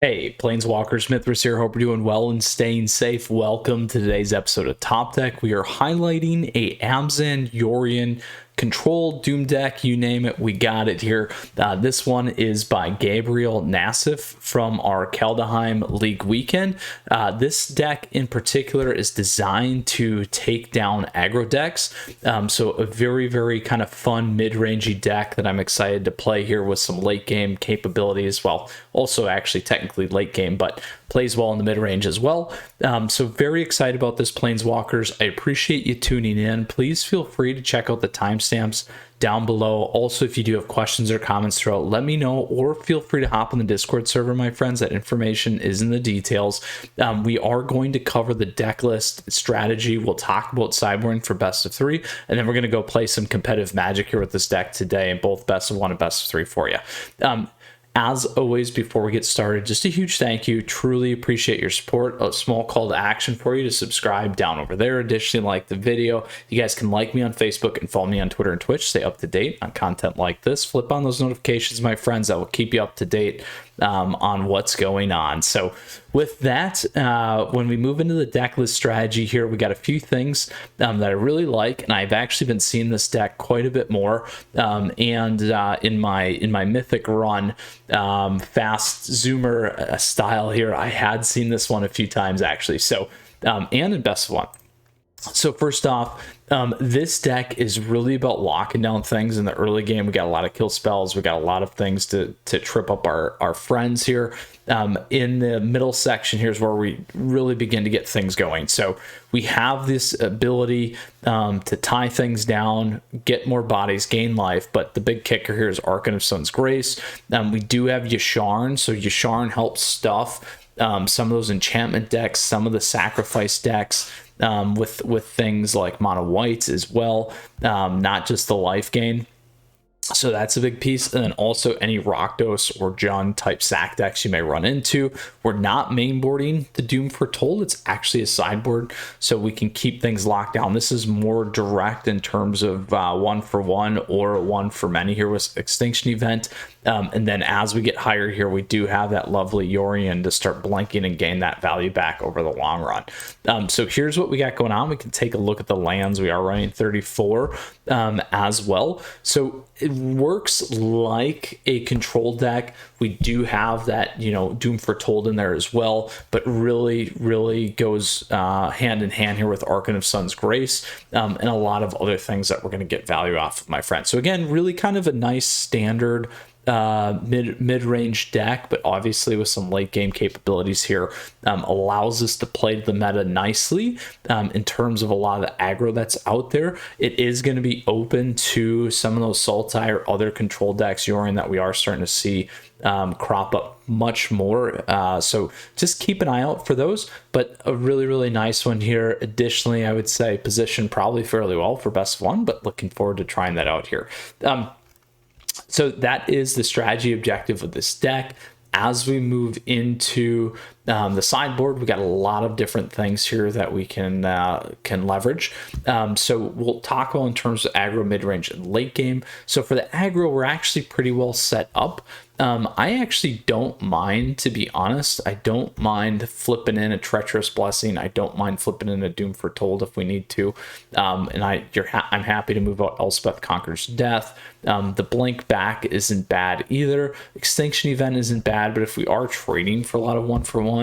Hey, Planeswalkers, Mythras here. Hope you're doing well and staying safe. Welcome to today's episode of Top Deck. We are highlighting a Abzan Yorion Control Doom deck. You name it, we got it here. This one is by Gabriel Nassif from our Kaldheim League Weekend. This deck in particular is designed to take down aggro decks. So a very, very kind of fun mid-rangey deck that I'm excited to play here with some late game capabilities. Well, also actually technically late game, but plays well in the mid-range as well. So very excited about this, Planeswalkers. I appreciate you tuning in. Please feel free to check out the timestamps down below. Also, if you do have questions or comments throughout, let me know, or feel free to hop on the Discord server, my friends. That information is in the details. We are going to cover the deck list strategy. We'll talk about sideboarding for best of three, and then we're going to go play some competitive Magic here with this deck today, and both best of one and best of three for you. As always, before we get started, just a huge thank you. Truly appreciate your support. A small call to action for you to subscribe down over there. Additionally, like the video. You guys can like me on Facebook and follow me on Twitter and Twitch. Stay up to date on content like this. Flip on those notifications, my friends. That will keep you up to date on what's going on. So with that, when we move into the deck list strategy here, we got a few things that I really like, and I've actually been seeing this deck quite a bit more. And in my Mythic run, fast zoomer style here, I had seen this one a few times actually. So and in best of one. So first off, this deck is really about locking down things in the early game. We got a lot of kill spells. We got a lot of things to trip up our friends here. In the middle section, here's where we really begin to get things going. So we have this ability to tie things down, get more bodies, gain life. But the big kicker here is Archon of Sun's Grace. We do have Yasharn. So Yasharn helps stuff some of those enchantment decks, some of the sacrifice decks. With things like mono whites as well, not just the life gain. So that's a big piece. And then also any Rakdos or Jund type sack decks you may run into. We're not mainboarding the Doom Foretold. It's actually a sideboard, so we can keep things locked down. This is more direct in terms of one for one or one for many here with Extinction Event. And then as we get higher here, we do have that lovely Yorion to start blanking and gain that value back over the long run. So here's what we got going on. We can take a look at the lands. We are running 34 as well. So it works like a control deck. We do have that, Doom Foretold in there as well, but really goes hand in hand here with Archon of Sun's Grace and a lot of other things that we're going to get value off of, my friend. So again, really kind of a nice standard mid-range deck, but obviously with some late game capabilities here, allows us to play the meta nicely in terms of a lot of the aggro that's out there. It is going to be open to some of those Sultai or other control decks, Yorion, that we are starting to see crop up much more. So just keep an eye out for those, but a really nice one here. Additionally, I would say positioned probably fairly well for best of one, but looking forward to trying that out here. So that is the strategy objective of this deck. As we move into the sideboard, we got a lot of different things here that we can leverage. So we'll talk about in terms of aggro, mid-range, and late game. So for the aggro, we're actually pretty well set up. I actually don't mind, to be honest. I don't mind flipping in a Treacherous Blessing. I don't mind flipping in a Doom Foretold if we need to. And I'm happy to move out Elspeth Conquers Death. The blink back isn't bad either. Extinction Event isn't bad, but if we are trading for a lot of one for one,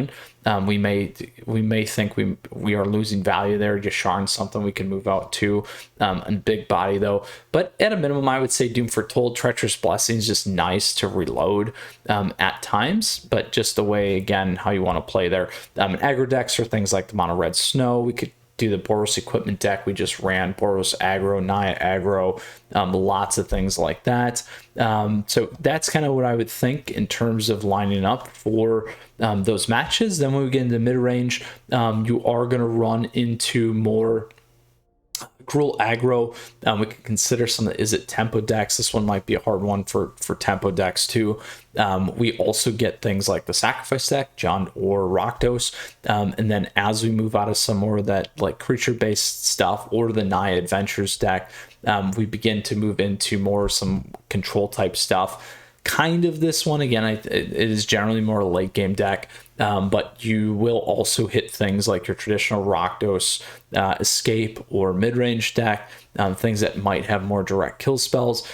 we may think we are losing value there. Yasharn something we can move out to, and big body though. But at a minimum, I would say Doom Foretold. Treacherous Blessing is just nice to reload at times, but just the way, again, how you want to play there. Aggro decks are things like the mono red snow. We could do the Boros equipment deck we just ran, Boros aggro, Naya aggro, lots of things like that. So that's kind of what I would think in terms of lining up for those matches. Then when we get into mid-range, you are going to run into more cruel aggro. We can consider some of the Is It Tempo decks. This one might be a hard one for tempo decks too. We also get things like the Sacrifice deck, Jund or Rakdos. And then as we move out of some more of that like creature-based stuff or the Naya Adventures deck, we begin to move into more some control type stuff. kind of this one. Again, it is generally more a late game deck, but you will also hit things like your traditional Rakdos escape or mid-range deck, things that might have more direct kill spells.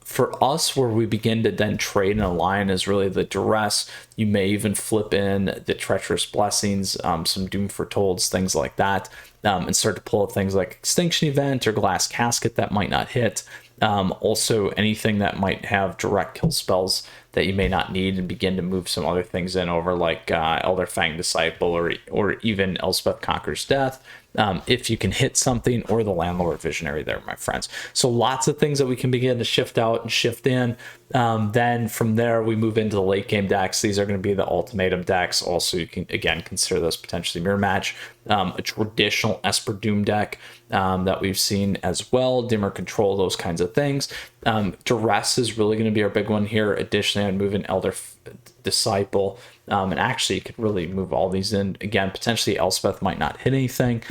For us, where we begin to then trade and align is really the duress. You may even flip in the treacherous blessings, some doom fortolds, things like that, and start to pull things like extinction event or glass casket that might not hit. Also anything that might have direct kill spells that you may not need, and begin to move some other things in over, like Elder Fang Disciple or even Elspeth Conquers Death, if you can hit something, or the Landlord Visionary there, my friends. So lots of things that we can begin to shift out and shift in. Then from there, we move into the late game decks. These are going to be the ultimatum decks. Also, you can, again, consider those potentially mirror match. A traditional Esper Doom deck that we've seen as well, Dimir Control, those kinds of things. Duress is really going to be our big one here. Additionally, I'd move in Elder Disciple, and actually you could really move all these in. Again, potentially Elspeth might not hit anything.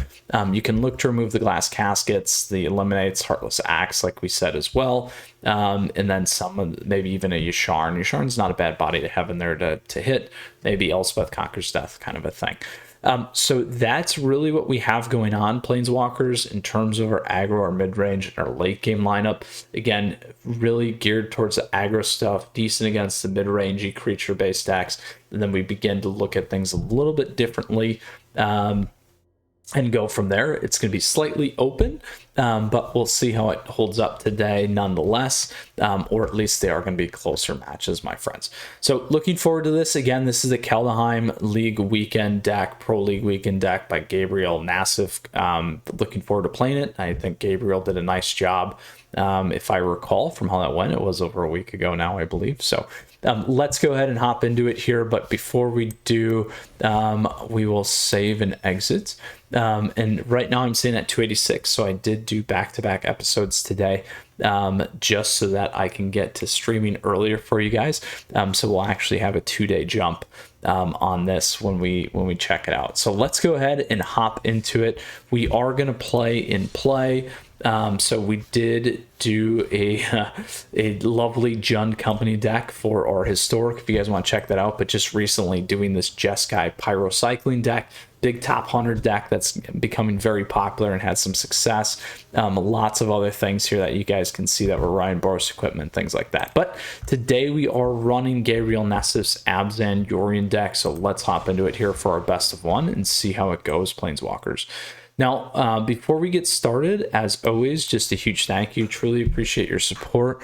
You can look to remove the glass caskets, the eliminates, Heartless Axe, like we said as well, and then some, maybe even a Yasharn. Yasharn's not a bad body to have in there to hit. Maybe Elspeth Conquers Death, kind of a thing. So that's really what we have going on, Planeswalkers, in terms of our aggro, our mid-range, and our late-game lineup. Again, really geared towards the aggro stuff, decent against the mid-rangey creature-based decks, and then we begin to look at things a little bit differently and go from there. It's going to be slightly open, but we'll see how it holds up today nonetheless, or at least they are going to be closer matches, my friends. So looking forward to this. Again, this is a Kaldheim League Weekend deck, Pro League Weekend deck by Gabriel Nassif. Looking forward to playing it. I think Gabriel did a nice job. If I recall from how that went, it was over a week ago now, I believe. So let's go ahead and hop into it here. But before we do, we will save and exit. And right now I'm sitting at 286. So I did do back-to-back episodes today, just so that I can get to streaming earlier for you guys. So we'll actually have a 2-day jump on this when we check it out. So let's go ahead and hop into it. We are going to play in play. So we did do a lovely Jund Company deck for our historic, if you guys want to check that out. But just recently doing this Jeskai Pyrocycling deck, big top 100 deck that's becoming very popular and had some success. Lots of other things here that you guys can see that we're running, Boros equipment, things like that. But today we are running Gabriel Nassif's Abzan Yorion deck. So let's hop into it here for our best of one and see how it goes, Planeswalkers. Now, before we get started, as always, just a huge thank you. Truly appreciate your support.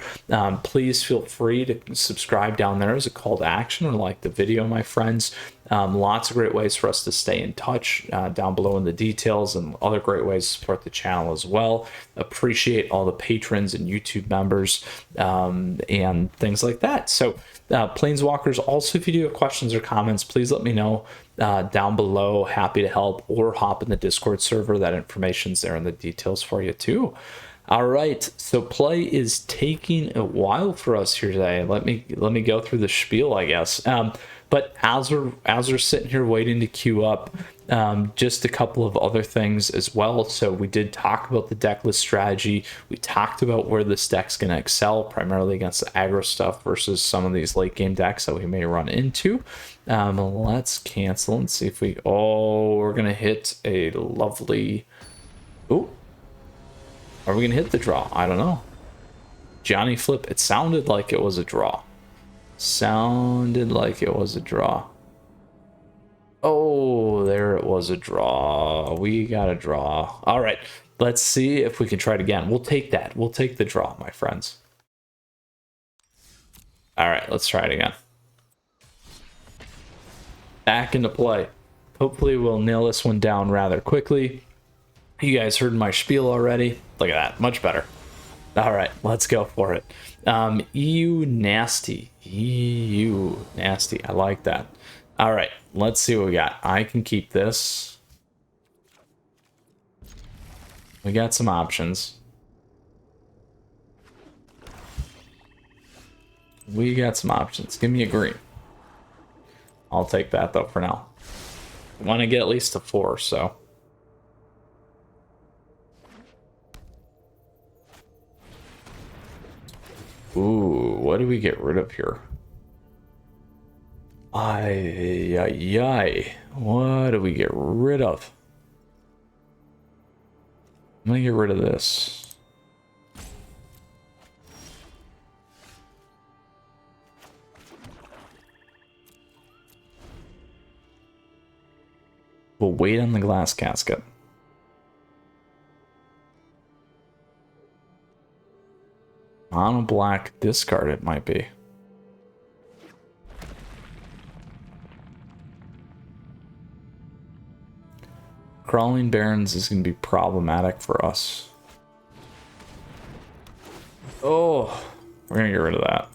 Please feel free to subscribe down there as a call to action, or like the video, my friends. Lots of great ways for us to stay in touch down below in the details, and other great ways to support the channel as well. Appreciate all the patrons and YouTube members and things like that. So Planeswalkers, also, if you do have questions or comments, please let me know down below. Happy to help, or hop in the Discord server. That information's there in the details for you too. All right, so play is taking a while for us here today. Let me go through the spiel, I guess. But as we're sitting here waiting to queue up, just a couple of other things as well. So we did talk about the deck list strategy. We talked about where this deck's going to excel, primarily against the aggro stuff versus some of these late game decks that we may run into. Let's cancel and see if we're going to hit a lovely... Oh, are we going to hit the draw? I don't know. Johnny Flip, it sounded like it was a draw. Sounded like it was a draw. Oh, there it was, a draw. We got a draw. All right, let's see if we can try it again. We'll take that. We'll take the draw, my friends. All right, let's try it again. Back into play. Hopefully we'll nail this one down rather quickly. You guys heard my spiel already. Look at that, much better. All right, let's go for it. EU nasty. EU nasty. I like that. All right, let's see what we got. I can keep this. We got some options. We got some options. Give me a green. I'll take that though for now. I want to get at least a 4, so. Ooh, what do we get rid of here? Ay, ay, ay. What do we get rid of? I'm gonna get rid of this. We'll wait on the glass casket. Mono black discard it might be. Crawling Barrens is going to be problematic for us. Oh, we're going to get rid of that.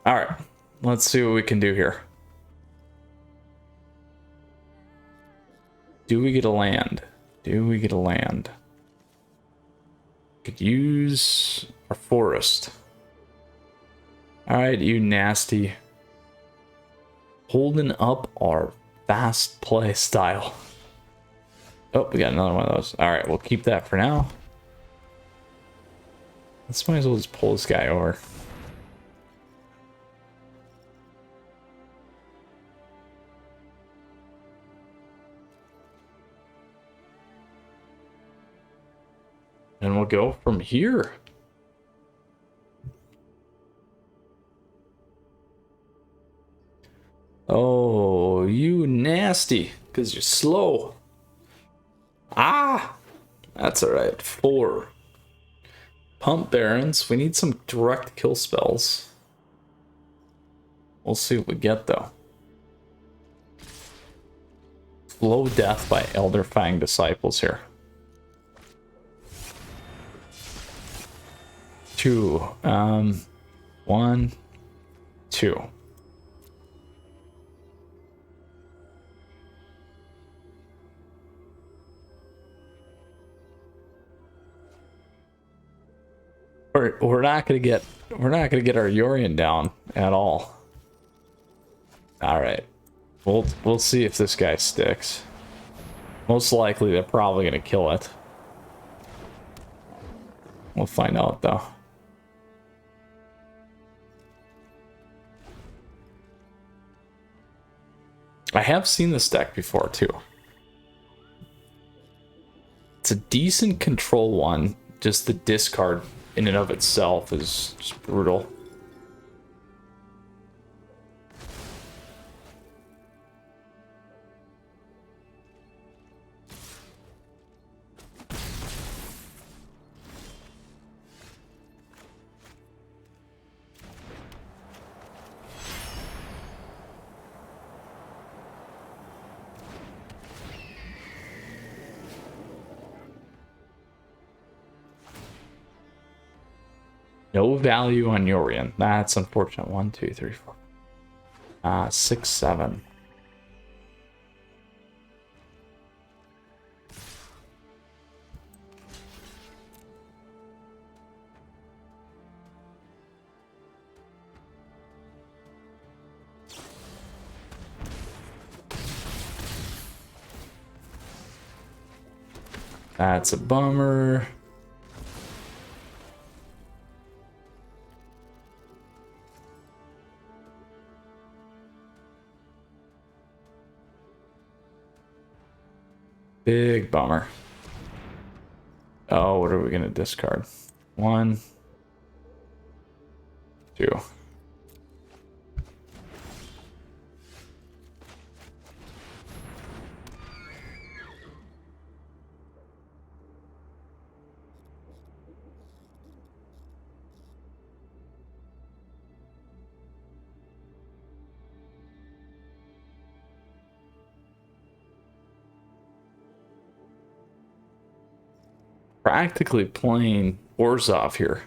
All right, let's see what we can do here. Do we get a land? Do we get a land? Could use our forest. All right, you nasty. Holding up our fast play style. Oh, we got another one of those. All right, we'll keep that for now. Let's might as well just pull this guy over. And we'll go from here. Oh, you nasty, because you're slow. Ah, that's all right. 4. Pump Barons. We need some direct kill spells. We'll see what we get, though. Slow Death by Elderfang Disciples here. 2. 1, 2. We're not gonna get our Yorion down at all. All right, we'll see if this guy sticks. Most likely they're probably gonna kill it. We'll find out though. I have seen this deck before too. It's a decent control one, just the discard in and of itself is just brutal. No value on Yorion. That's unfortunate. 1, 2, 3, 4. 6, 7. That's a bummer. Big bummer. Oh, what are we gonna discard? 1, 2. Practically playing Orzhov here.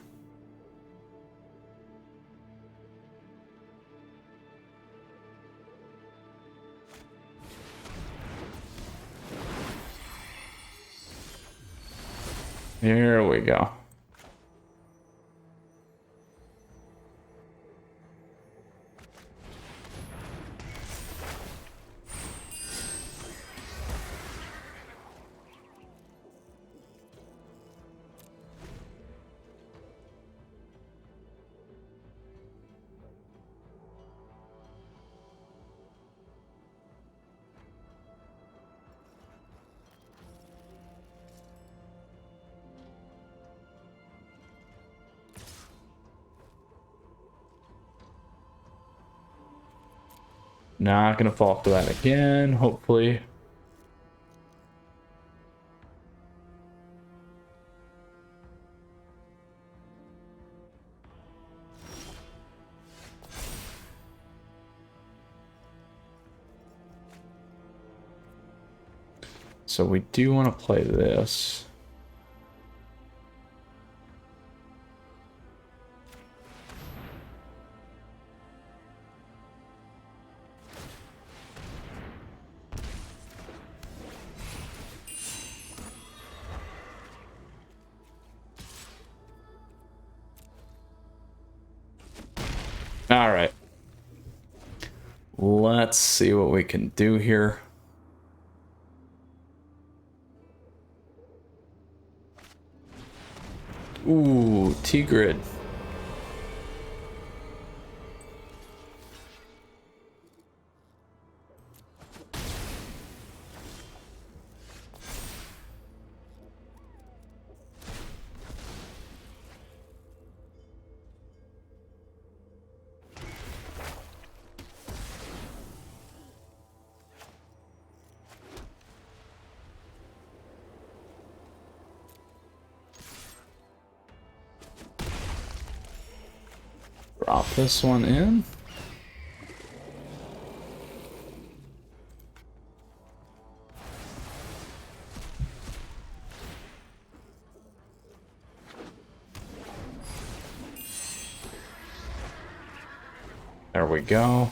Here we go. Not gonna fall for that again, hopefully. So we do want to play this. All right. Let's see what we can do here. Ooh, T-Grid. Drop this one in. There we go.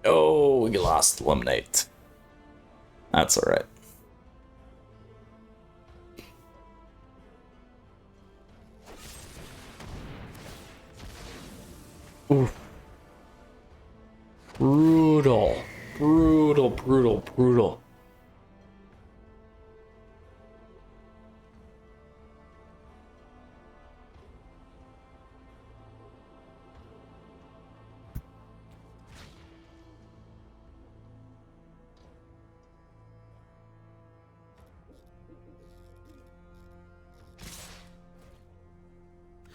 Oh, we lost Eliminate. That's all right. Oof. Brutal. Brutal, brutal, brutal.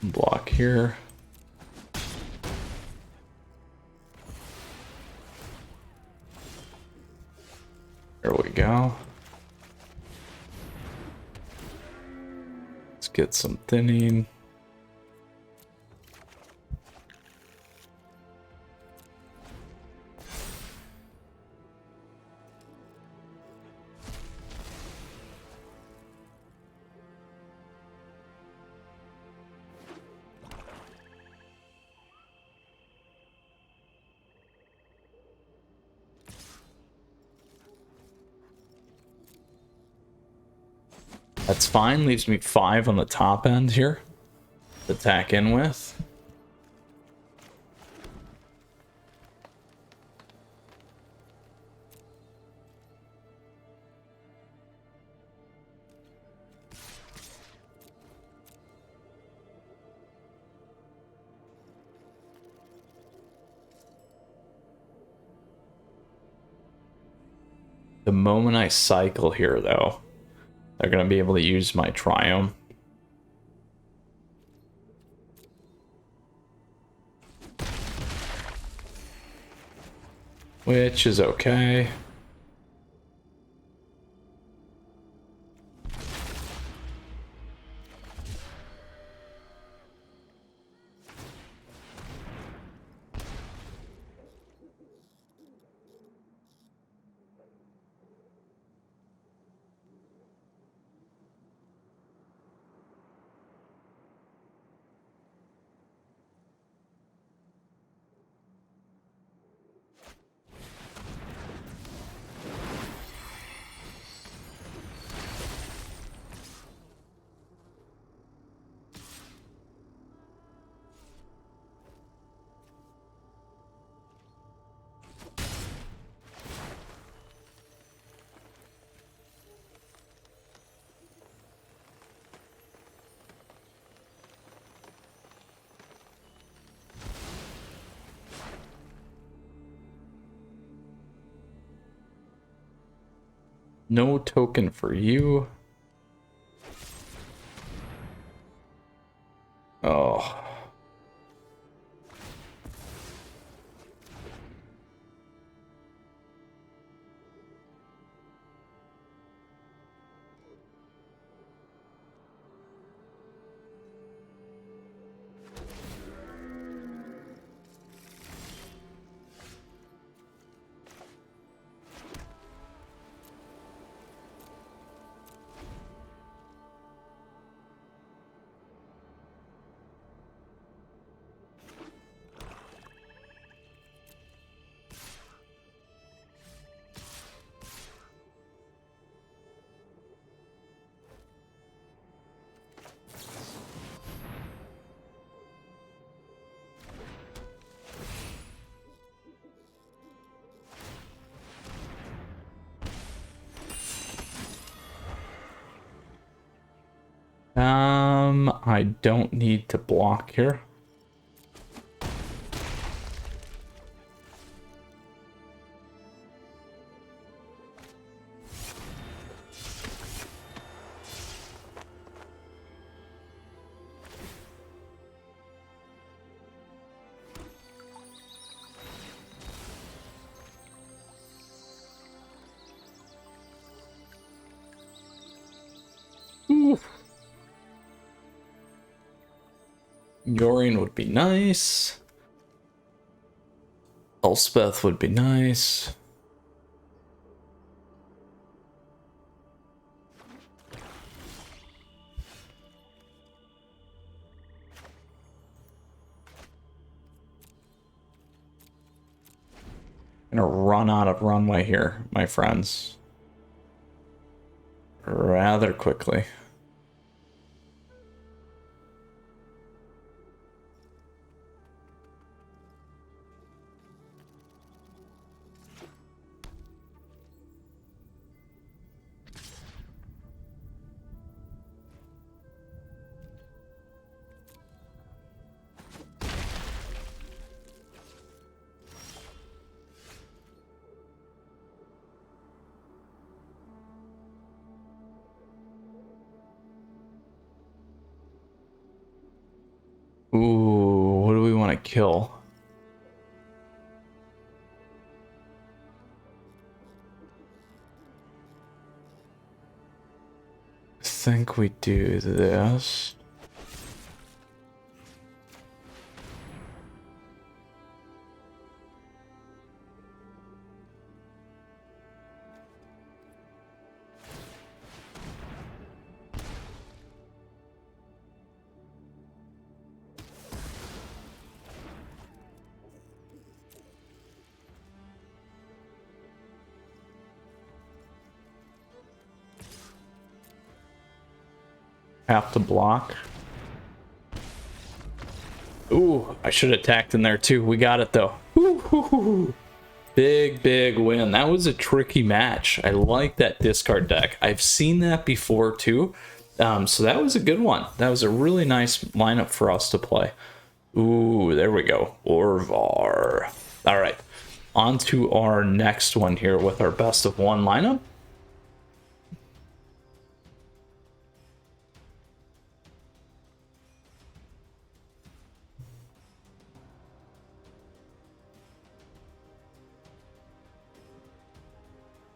Block here. There we go. Let's get some thinning. That's fine, leaves me 5 on the top end here to attack in with. The moment I cycle here, though, they're going to be able to use my Triumph. Which is okay. No token for you. Oh. I don't need to block here. Ooh. Yorion would be nice. Elspeth would be nice. I'm gonna run out of runway here, my friends. Rather quickly. Ooh, what do we want to kill? I think we do this. Have to block. Ooh, I should have attacked in there too. We got it though. Ooh, big win. That was a tricky match. I like that discard deck. I've seen that before too. So that was a good one. That was a really nice lineup for us to play. Ooh, there we go. Orvar. All right, on to our next one here with our best of one lineup.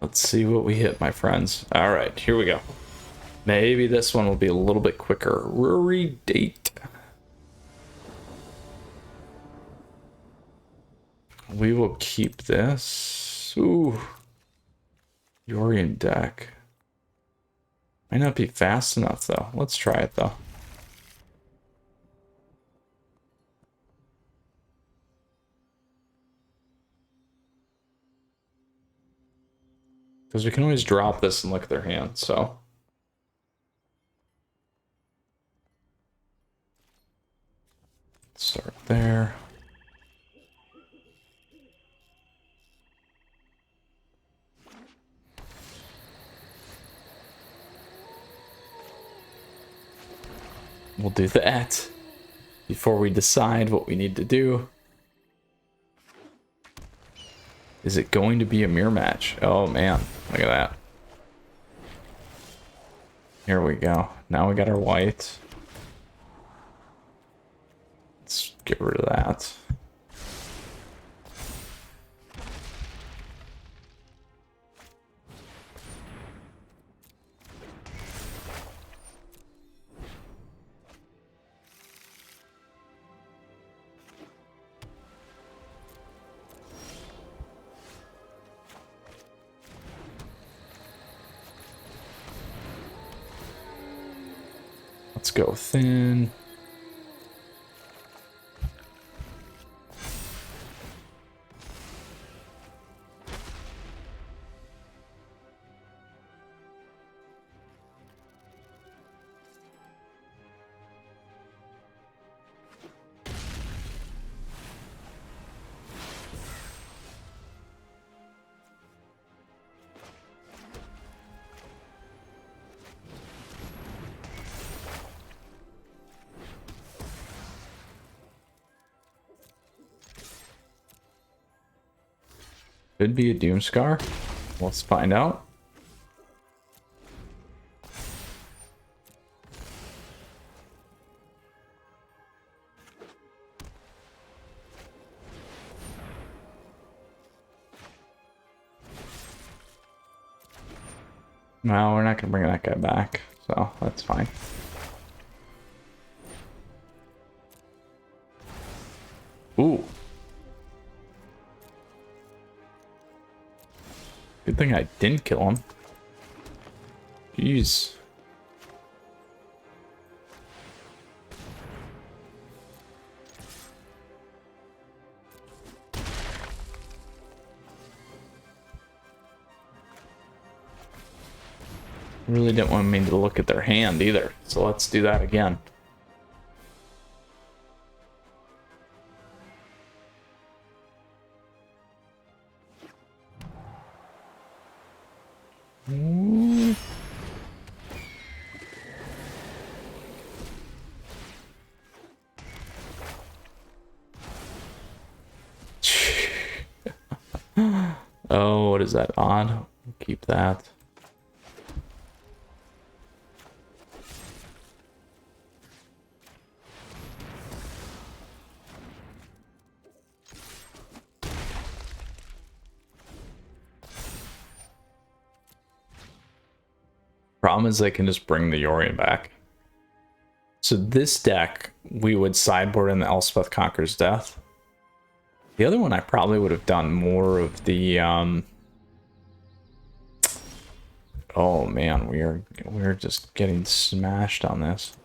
Let's see what we hit, my friends. All right, here we go. Maybe this one will be a little bit quicker. Ruri date. We will keep this. Ooh. Yorion deck. Might not be fast enough, though. Let's try it, though. Because we can always drop this and look at their hand, so. Start there. We'll do that before we decide what we need to do. Is it going to be a mirror match? Oh man, look at that. Here we go. Now we got our white. Let's get rid of that. Let's go thin. Could be a Doomscar. Let's find out. No, we're not gonna bring that guy back, so that's fine. Ooh. Good thing I didn't kill him. Jeez. Really didn't want me to look at their hand either, so let's do that again. Oh, what is that? Odd. We'll keep that. Problem is I can just bring the Yorion back. So this deck, we would sideboard in the Elspeth Conquers Death. The other one I probably would have done more of the oh man, we're just getting smashed on this.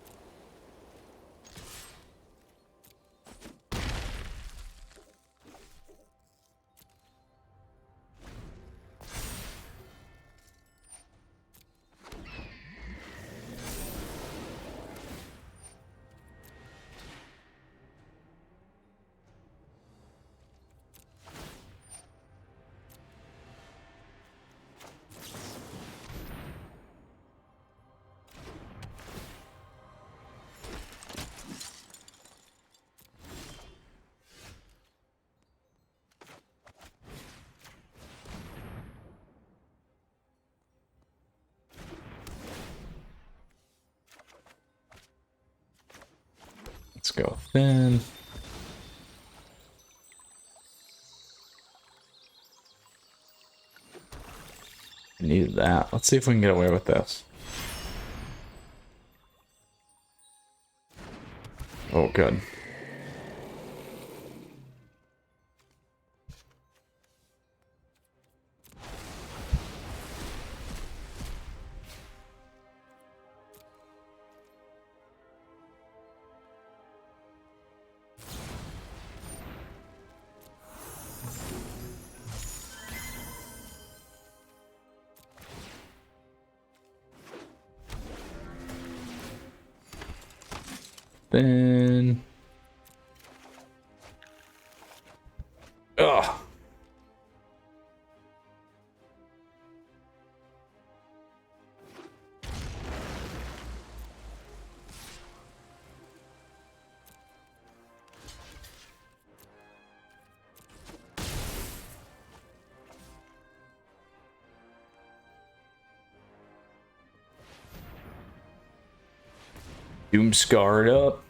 Let's go thin. Needed that. Let's see if we can get away with this. Oh, good. Then, ugh. Doom scarred up.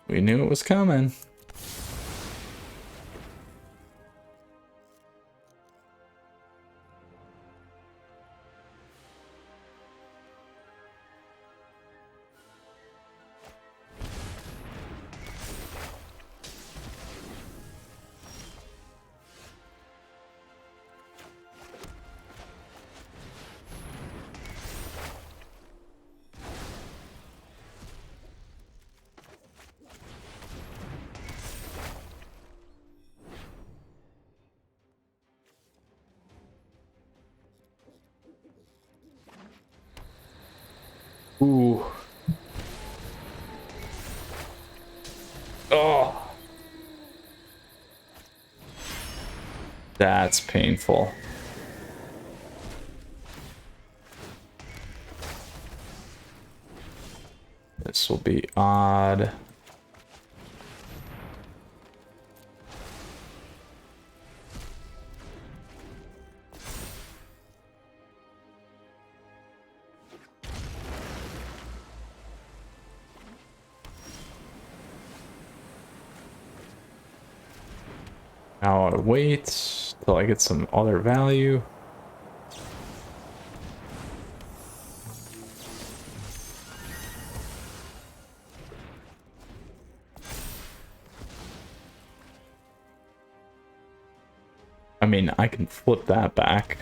We knew it was coming. Ooh. Oh. That's painful. This will be odd. Now I'll wait till I get some other value. I mean, I can flip that back.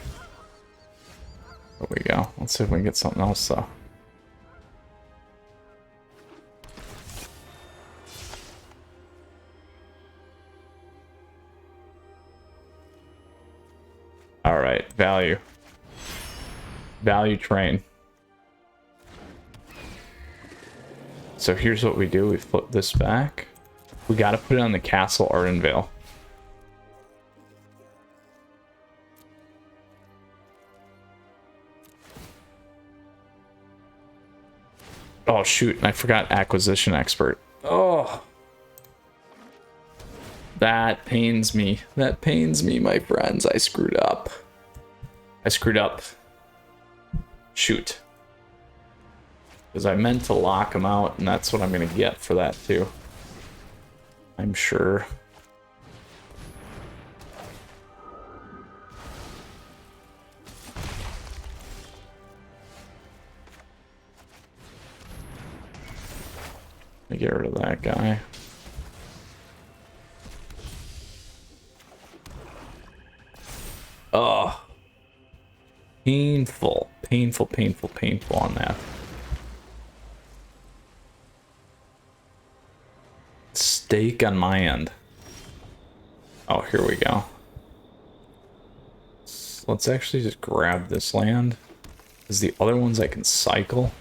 There we go. Let's see if we can get something else though. All right, value. Value train. So here's what we do. We flip this back. We got to put it on the Castle Ardenvale. Oh, shoot. I forgot Acquisition Expert. Oh. That pains me. That pains me, my friends. I screwed up. I screwed up. Shoot. Because I meant to lock him out, and that's what I'm going to get for that, too. I'm sure. Let me get rid of that guy. Oh. Painful. Painful, painful, painful on that. Stake on my end. Oh, here we go. Let's actually just grab this land. Because the other ones I can cycle.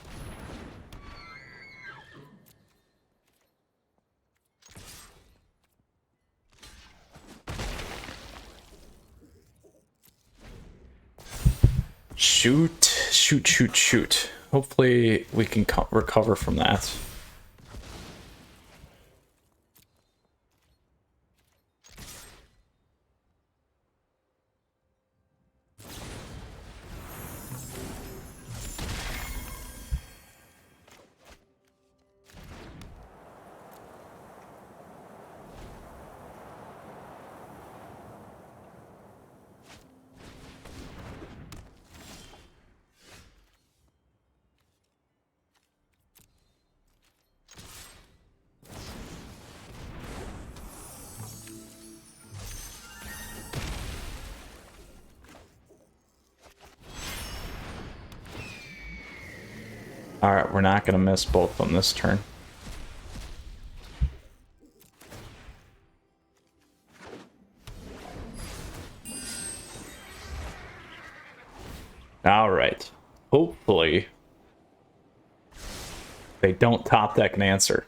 Shoot, shoot, shoot, shoot. Hopefully we can recover from that. Alright, we're not going to miss both on this turn. Alright. Hopefully they don't top deck an answer.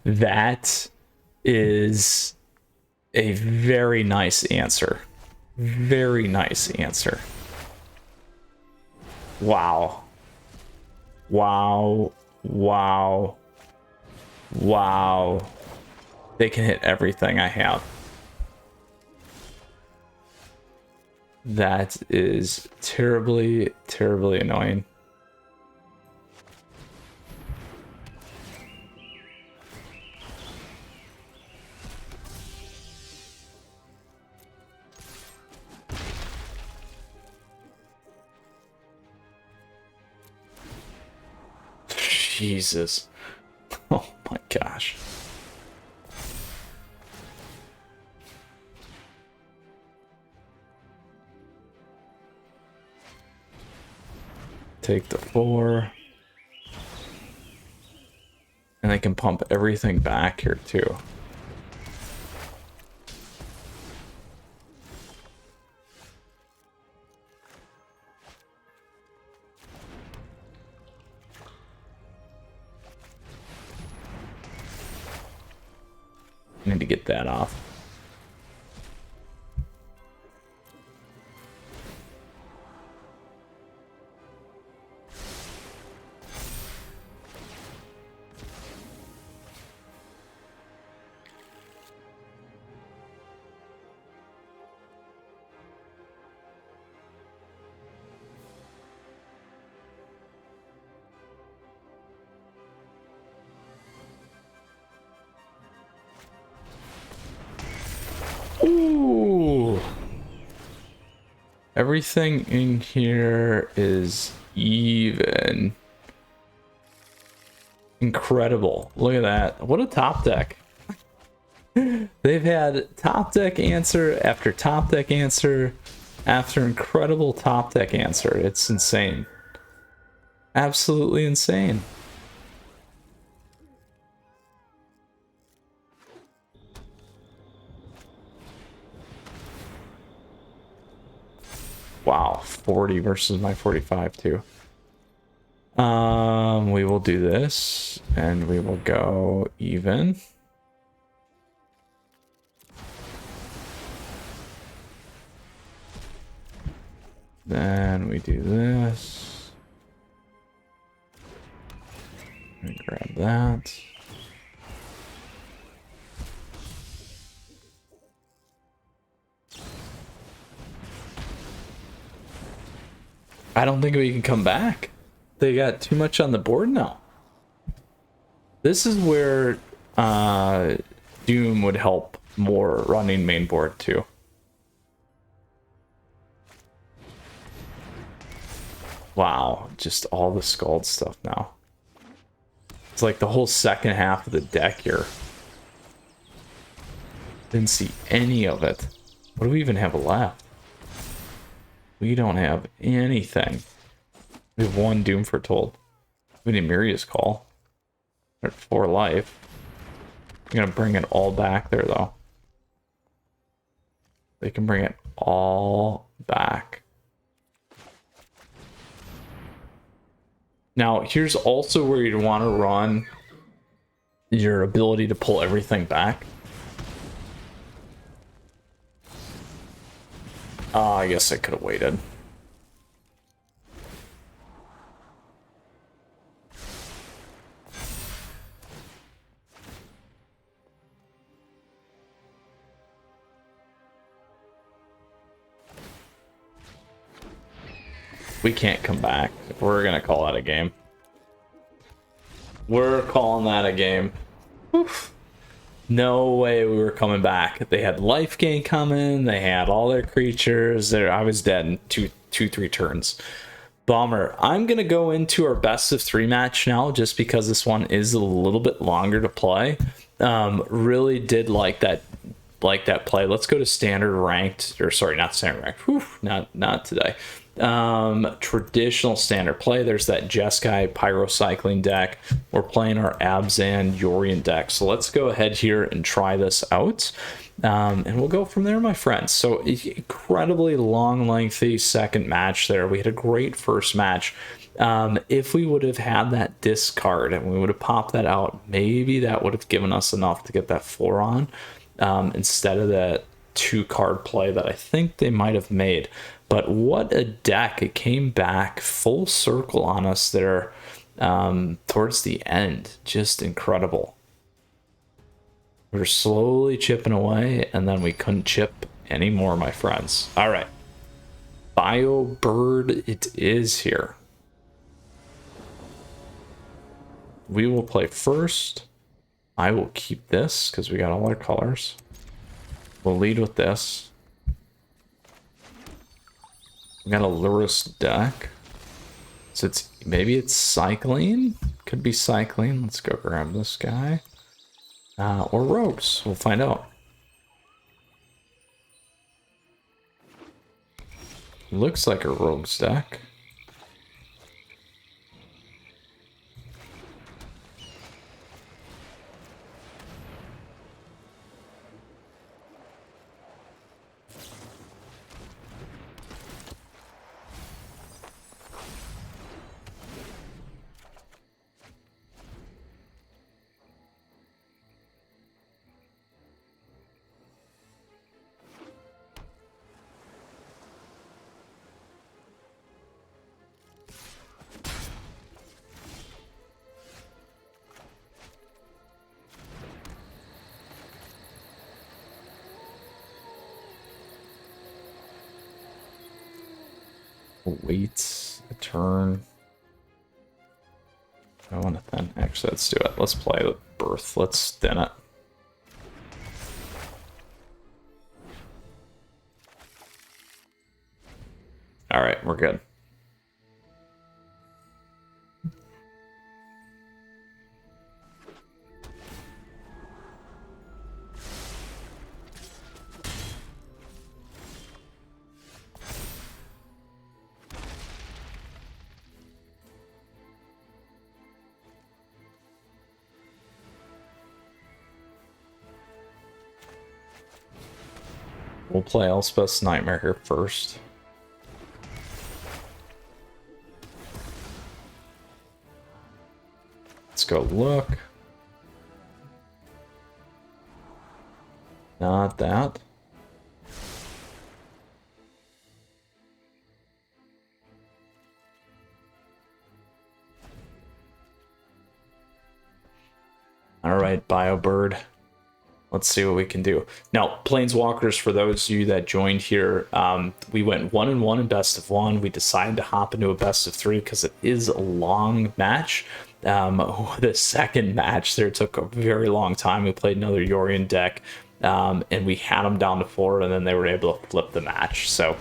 That is a very nice answer. Very nice answer. Wow. Wow. Wow. Wow. They can hit everything I have. That is terribly, terribly annoying. Jesus. Oh my gosh. Take the 4. And they can pump everything back here too. Need to get that off. Ooh. Everything in here is even. Incredible. Look at that. What a top deck. They've had top deck answer after top deck answer after incredible top deck answer. It's insane. Absolutely insane. Wow, 40 versus my 45 too. We will do this and we will go even. Then we do this. And grab that. I don't think we can come back. They got too much on the board now. This is where Doom would help more running main board too. Wow, just all the Scald stuff now. It's like the whole second half of the deck here. Didn't see any of it. What do we even have left? We don't have anything. We have one Doom Foretold. We need Miria's Call. They're at 4 life. I'm gonna bring it all back there though. They can bring it all back. Now, here's also where you'd want to run your ability to pull everything back. I guess I could have waited. We can't come back. We're gonna call that a game. We're calling that a game. Oof. No way we were coming back. They had life gain coming. They had all their creatures. I was dead in 3 turns. Bummer. I'm gonna go into our best of 3 match now, just because this one is a little bit longer to play. Really did like that play. Let's go to standard ranked, or sorry, not standard ranked. Whew, not today. Traditional standard play. There's that Jeskai Pyrocycling deck. We're playing our Abzan Yorion deck. So let's go ahead here and try this out. And we'll go from there, my friends. So incredibly long, lengthy second match there. We had a great first match. If we would have had that discard and we would have popped that out, maybe that would have given us enough to get that 4 on, instead of that 2-card play that I think they might have made. But what a deck. It came back full circle on us there towards the end. Just incredible. We were slowly chipping away, and then we couldn't chip anymore, my friends. All right. Bio Bird it is here. We will play first. I will keep this because we got all our colors. We'll lead with this. We got a Lurrus deck. So it's maybe it's cycling. Could be cycling. Let's go grab this guy. Or rogues. We'll find out. Looks like a rogues deck. Wait a turn. I want to thin. Actually, let's do it. Let's play the birth. Let's thin it. All right, we're good. We'll play Elspeth's Nightmare here first. Let's go look. Not that. All right, BioBird. Let's see what we can do. Now, Planeswalkers, for those of you that joined here, we went 1-1 in best of 1. We decided to hop into a best of 3 because it is a long match. The second match there took a very long time. We played another Yorion deck, and we had them down to 4, and then they were able to flip the match. So,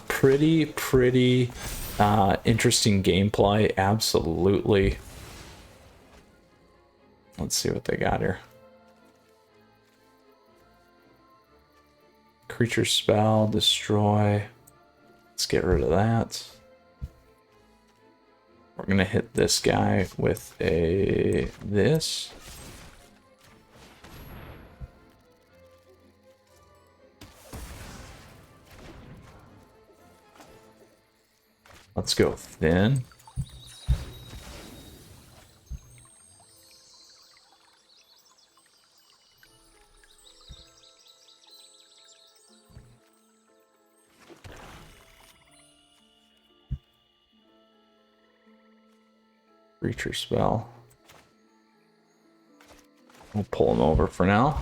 pretty interesting gameplay. Absolutely. Let's see what they got here. Creature spell, destroy. Let's get rid of that. We're gonna hit this guy with this. Let's go thin. Creature spell. We'll pull him over for now.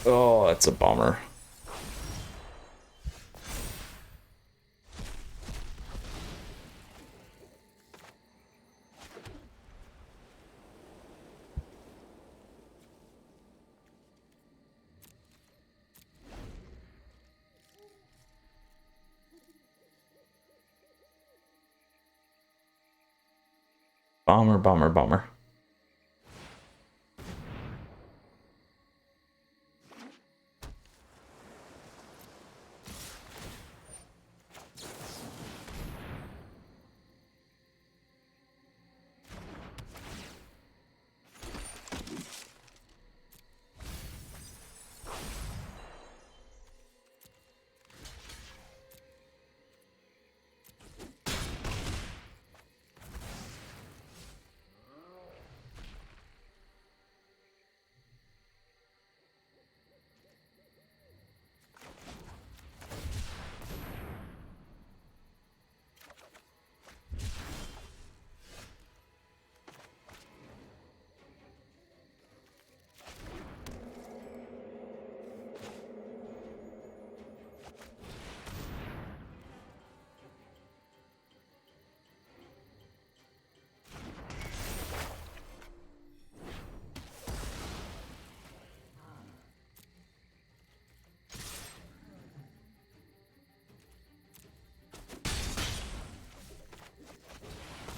Oh, that's a bummer. Bummer, bummer, bummer.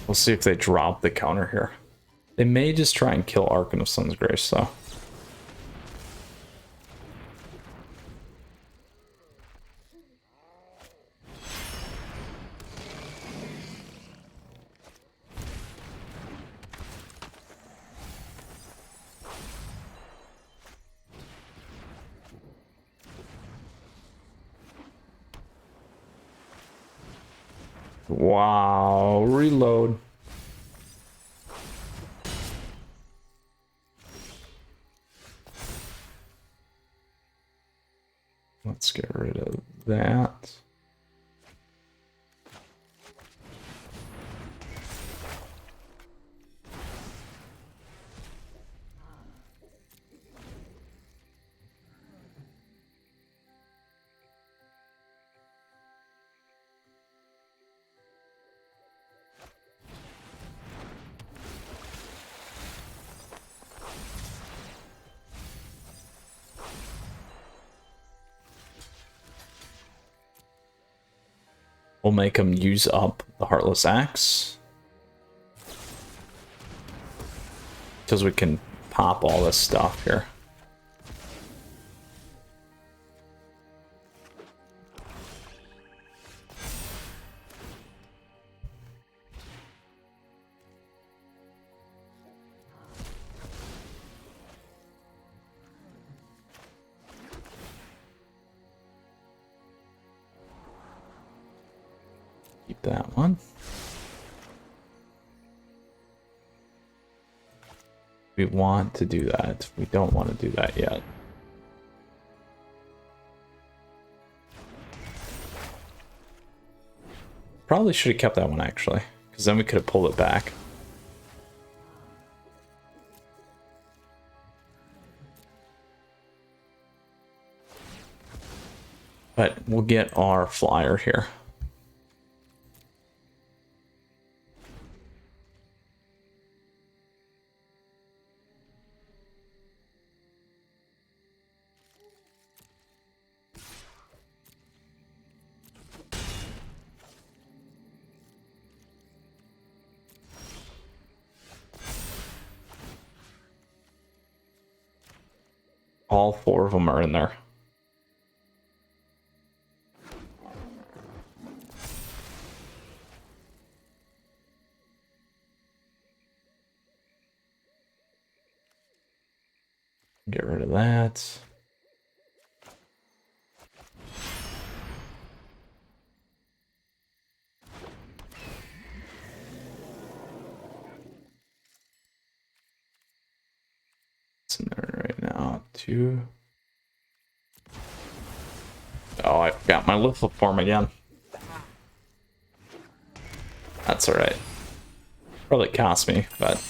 We'll see if they drop the counter here. They may just try and kill Archon of Sun's Grace, though. Wow, reload. Let's get rid of that. We'll make him use up the Heartless Axe. Because we can pop all this stuff here. Keep that one. We want to do that. We don't want to do that yet. Probably should have kept that one actually, because then we could have pulled it back. But we'll get our flyer here. All four of them are in there. Get rid of that. It's in there right now, too. Oh, I forgot my Little form again. That's alright. Probably cost me, but...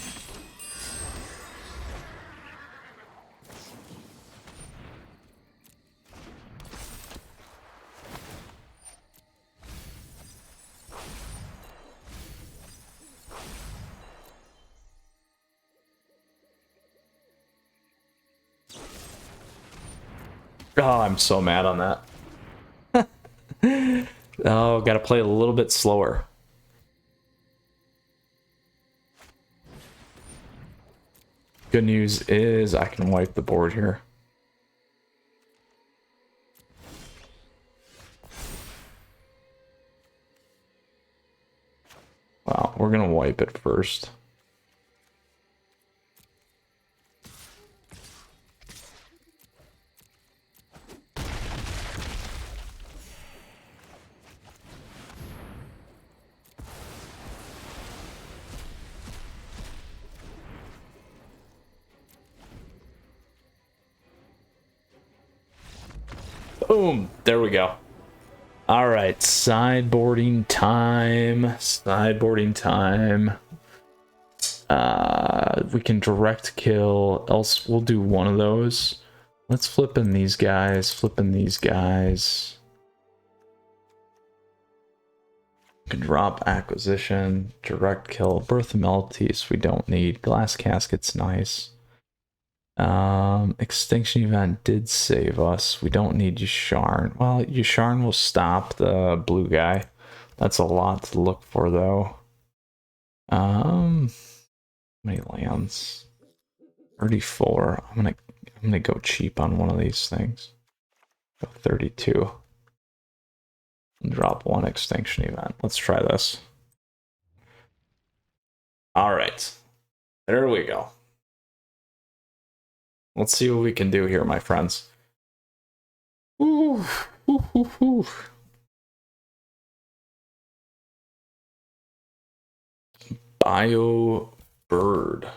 Oh, I'm so mad on that. Oh, gotta play a little bit slower. Good news is I can wipe the board here. Wow, we're gonna wipe it first. Boom, there we go. All right, sideboarding time. Sideboarding time. We can direct kill, else we'll do one of those. Let's flip in these guys, flip in these guys. We can drop acquisition, direct kill, birth of melodies we don't need. Glass casket's nice. Extinction event did save us. We don't need Yasharn. Well, Yasharn will stop the blue guy. That's a lot to look for though. How many lands? 34. I'm gonna go cheap on one of these things. Go 32. And drop one extinction event. Let's try this. All right. There we go. Let's see what we can do here, my friends. Ooh, ooh, ooh, ooh. Bio bird.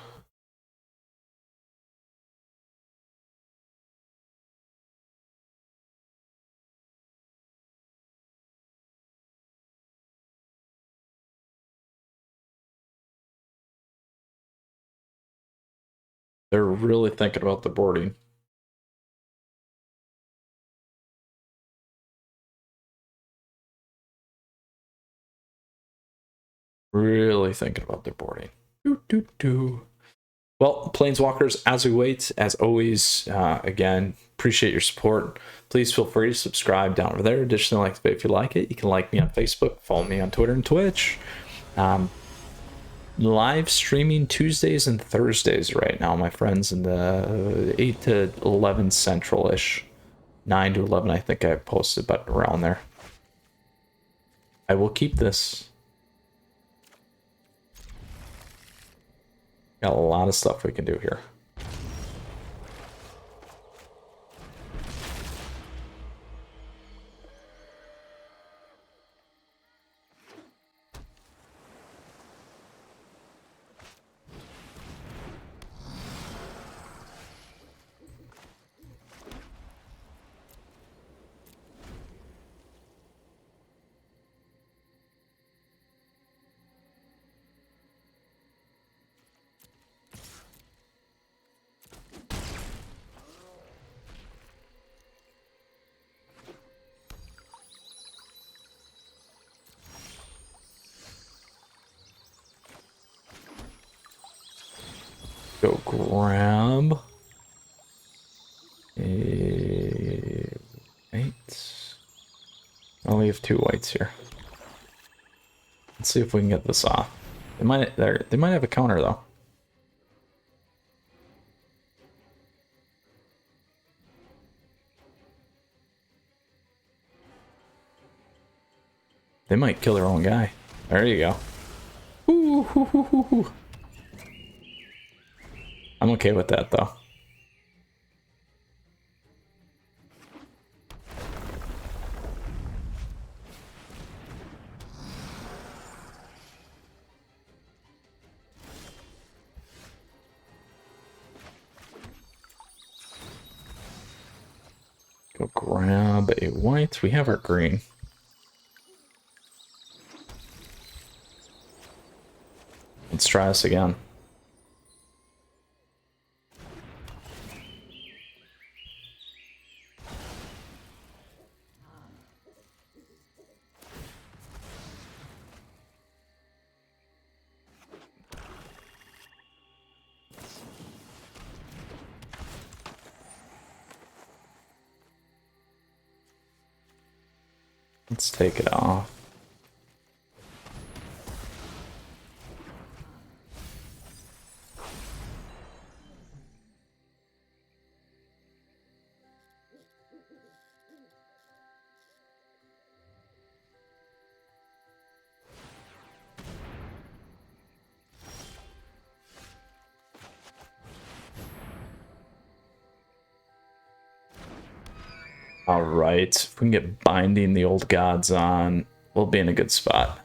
They're really thinking about the boarding. Really thinking about their boarding. Well, Planeswalkers, as we wait, as always, again, appreciate your support. Please feel free to subscribe down over there. Additionally, like the video if you like it. You can like me on Facebook, follow me on Twitter and Twitch. Live streaming Tuesdays and Thursdays right now, my friends, in the 8 to 11 Central-ish. 9 to 11, I think I posted, but around there. I will keep this. Got a lot of stuff we can do here. Go grab a white. I'll leave 2 whites here. Let's see if we can get this off. They might have a counter though. They might kill their own guy. There you go. Ooh, hoo, hoo, hoo, hoo. I'm okay with that though. Go grab a white. We have our green. Let's try this again. Let's take it off. All right, if we can get Binding the Old Gods on, we'll be in a good spot.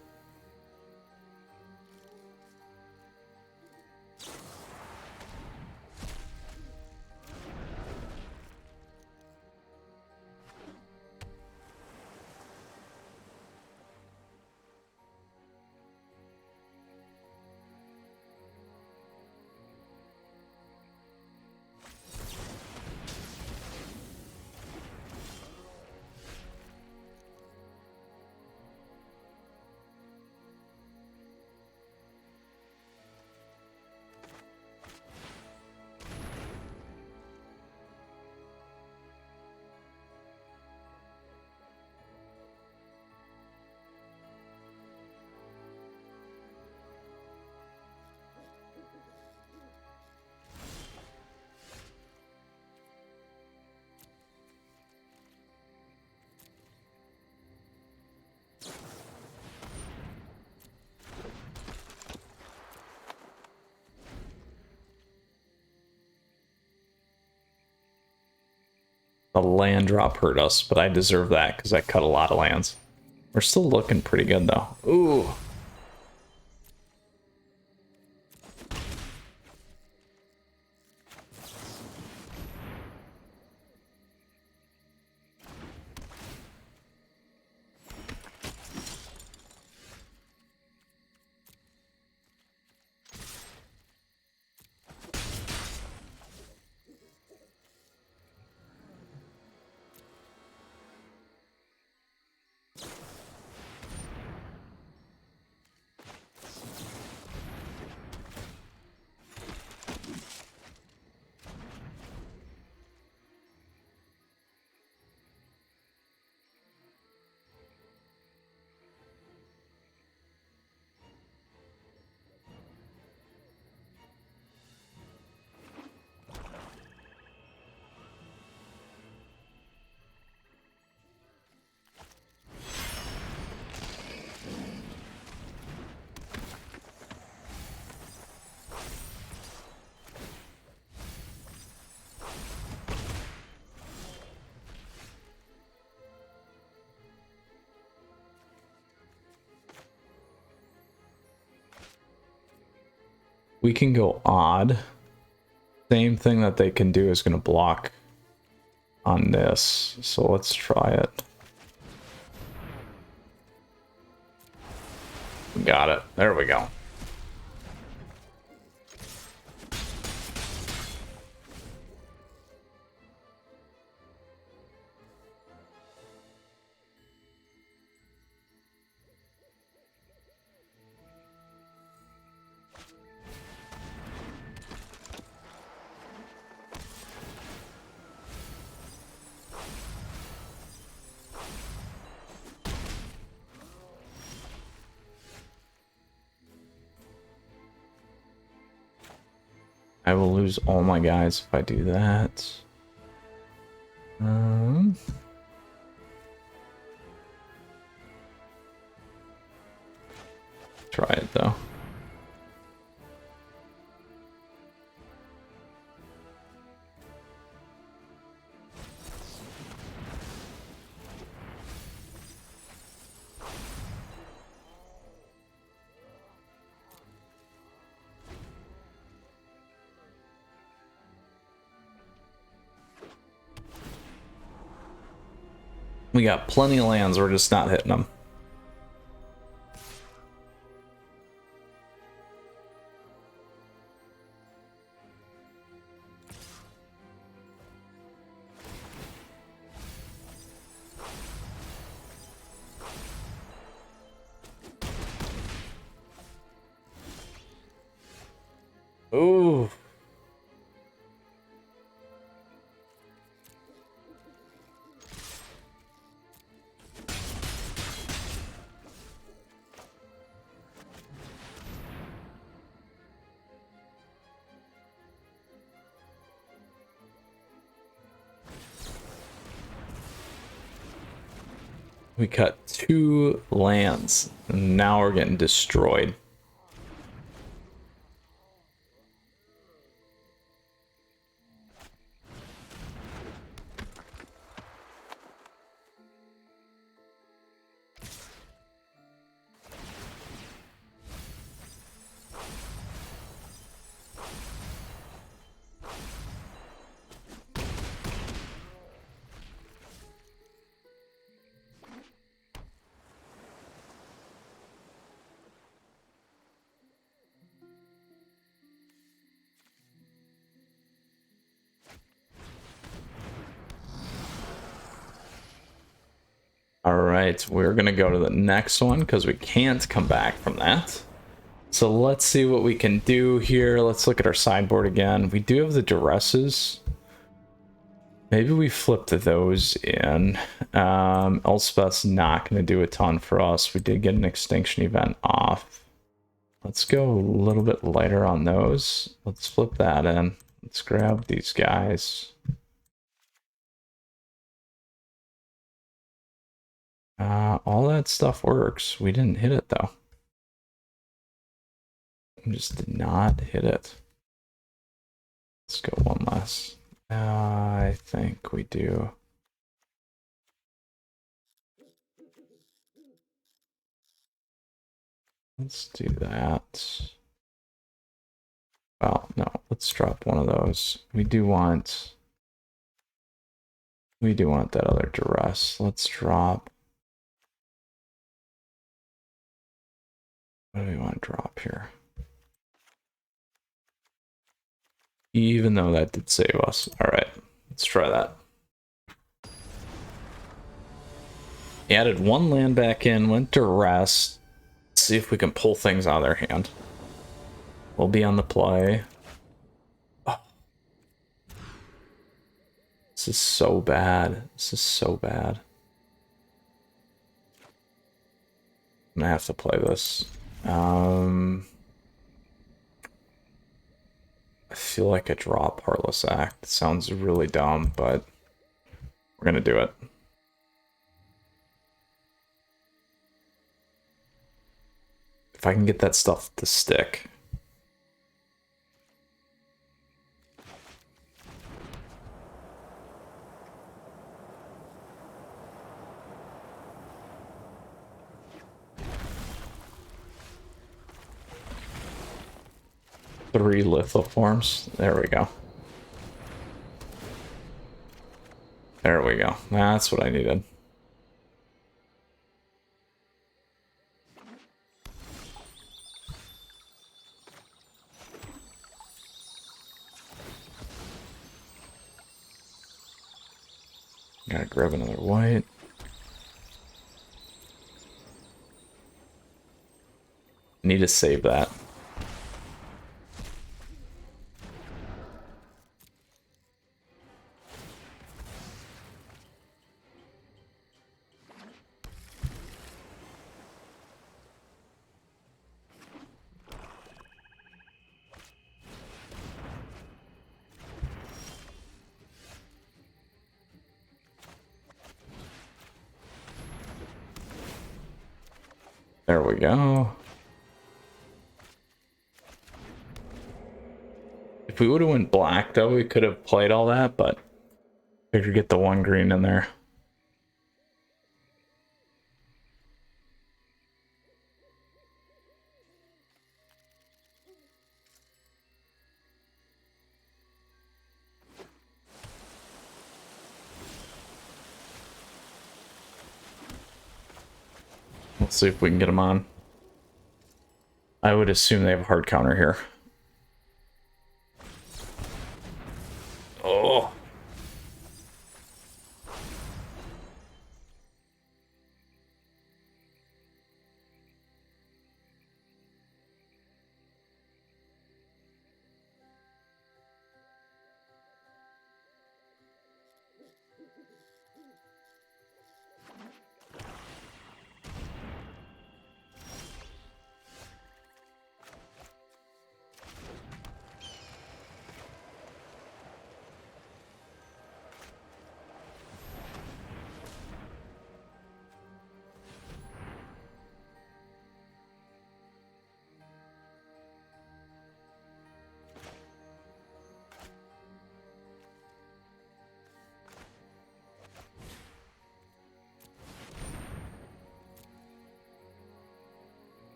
The land drop hurt us, but I deserve that because I cut a lot of lands. We're still looking pretty good though. Ooh. We can go odd. Same thing that they can do is going to block on this. So let's try it. Got it. There we go. I will lose all my guys if I do that. Try it though. We got plenty of lands, we're just not hitting them. Ooh. We cut 2 lands, and now we're getting destroyed. All right, we're gonna go to the next one because we can't come back from that. So let's see what we can do here. Let's look at our sideboard again. We do have the duresses. Maybe we flip those in. Elspeth's not gonna do a ton for us. We did get an extinction event off. Let's go a little bit lighter on those. Let's flip that in. Let's grab these guys. All that stuff works. We didn't hit it though. We just did not hit it. Let's go one less. I think we do. Let's do that. Well, no, let's drop one of those. We do want that other duress. Let's drop. What do we want to drop here? Even though that did save us. All right, let's try that. He added one land back in, went to rest. Let's see if we can pull things out of their hand. We'll be on the play. Oh. This is so bad. This is so bad. I'm gonna have to play this. I feel like a drop Heartless Act. It sounds really dumb, but we're gonna do it. If I can get that stuff to stick. Three lithoforms. There we go. There we go. That's what I needed. Gotta grab another white. Need to save that. There we go. If we would have went black, though, we could have played all that, but figured get the one green in there. Let's see if we can get them on. I would assume they have a hard counter here. Oh.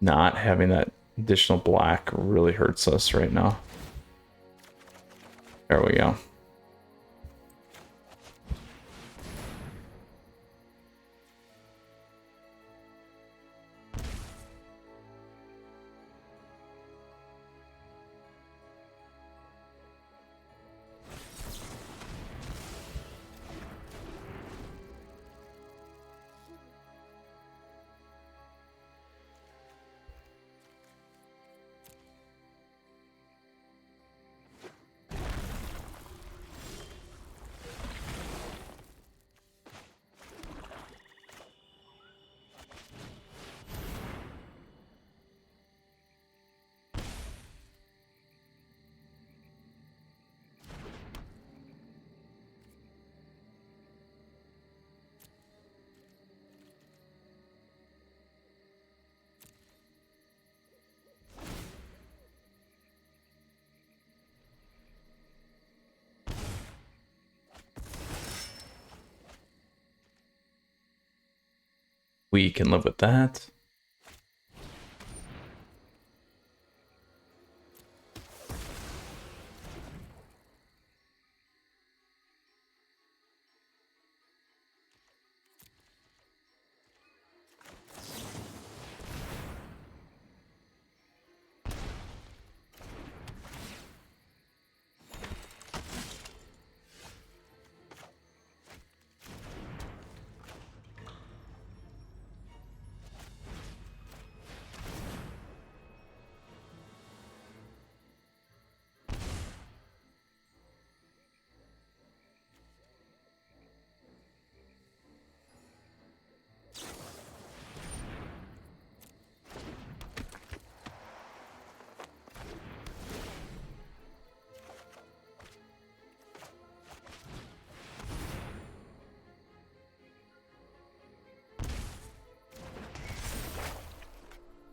Not having that additional black really hurts us right now. There we go. We can live with that.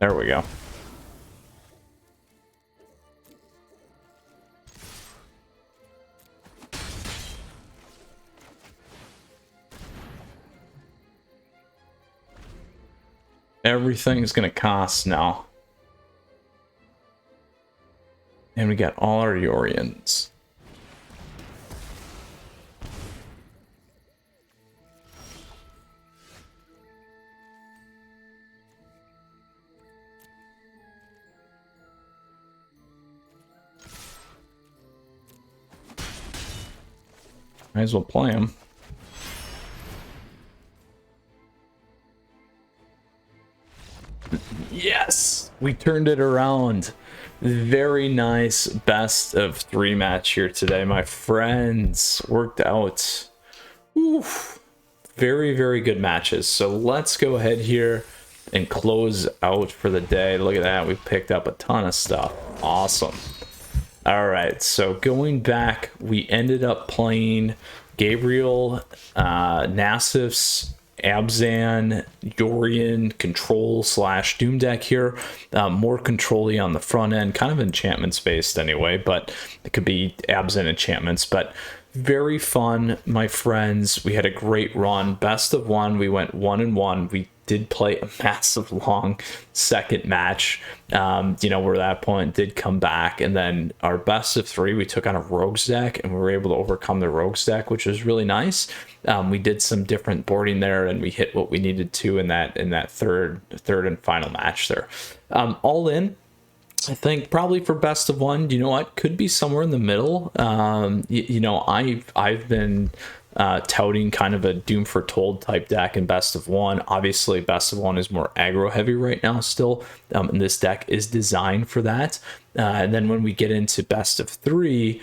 There we go. Everything's gonna cost now. And we got all our Yorions. Might as well play them. Yes, we turned it around. Very nice best of 3 match here today, my friends. Worked out. Oof. Very, very good matches. So let's go ahead here and close out for the day. Look at that. We picked up a ton of stuff. Awesome. All right. So going back, we ended up playing Gabriel Nassif's Abzan Yorion Control / Doom deck here. More control-y on the front end, kind of enchantments based anyway, but it could be Abzan enchantments. But very fun, my friends. We had a great run. Best of 1. We went 1-1. We did play a massive long second match, you know, where that point did come back. And then our best of 3, we took on a rogues deck and we were able to overcome the rogues deck, which was really nice. We did some different boarding there and we hit what we needed to in that third and final match there. All in, I think probably for best of 1, you know what, could be somewhere in the middle. You know, I've been touting kind of a Doom Foretold type deck in best of 1. Obviously, best of 1 is more aggro heavy right now still, and this deck is designed for that. And then when we get into best of 3,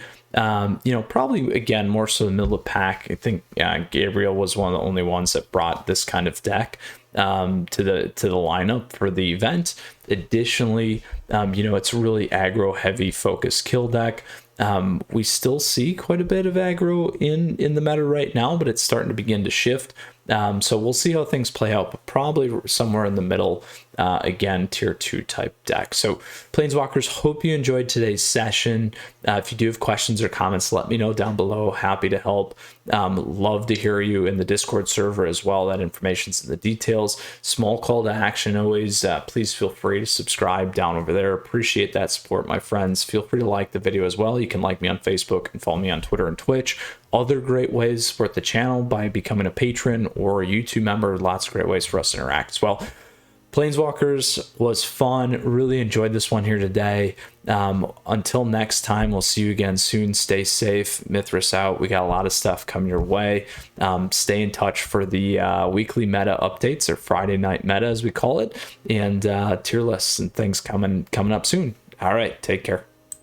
you know, probably again more so the middle of pack. I think Gabriel was one of the only ones that brought this kind of deck to the lineup for the event. Additionally, you know, it's really aggro heavy focus kill deck. We still see quite a bit of aggro in the meta right now, but it's starting to begin to shift. So we'll see how things play out, but probably somewhere in the middle, again, tier 2 type deck. So Planeswalkers, hope you enjoyed today's session. If you do have questions or comments, let me know down below. Happy to help. Love to hear you in the Discord server as well. That information's in the details. Small call to action always. Please feel free to subscribe down over there. Appreciate that support, my friends. Feel free to like the video as well. You can like me on Facebook and follow me on Twitter and Twitch. Other great ways to support the channel by becoming a patron or a YouTube member. Lots of great ways for us to interact as well. Planeswalkers was fun. Really enjoyed this one here today. Until next time, we'll see you again soon. Stay safe. Mythras out. We got a lot of stuff coming your way. Stay in touch for the weekly meta updates, or Friday night meta as we call it, and tier lists and things coming up soon. All right, take care.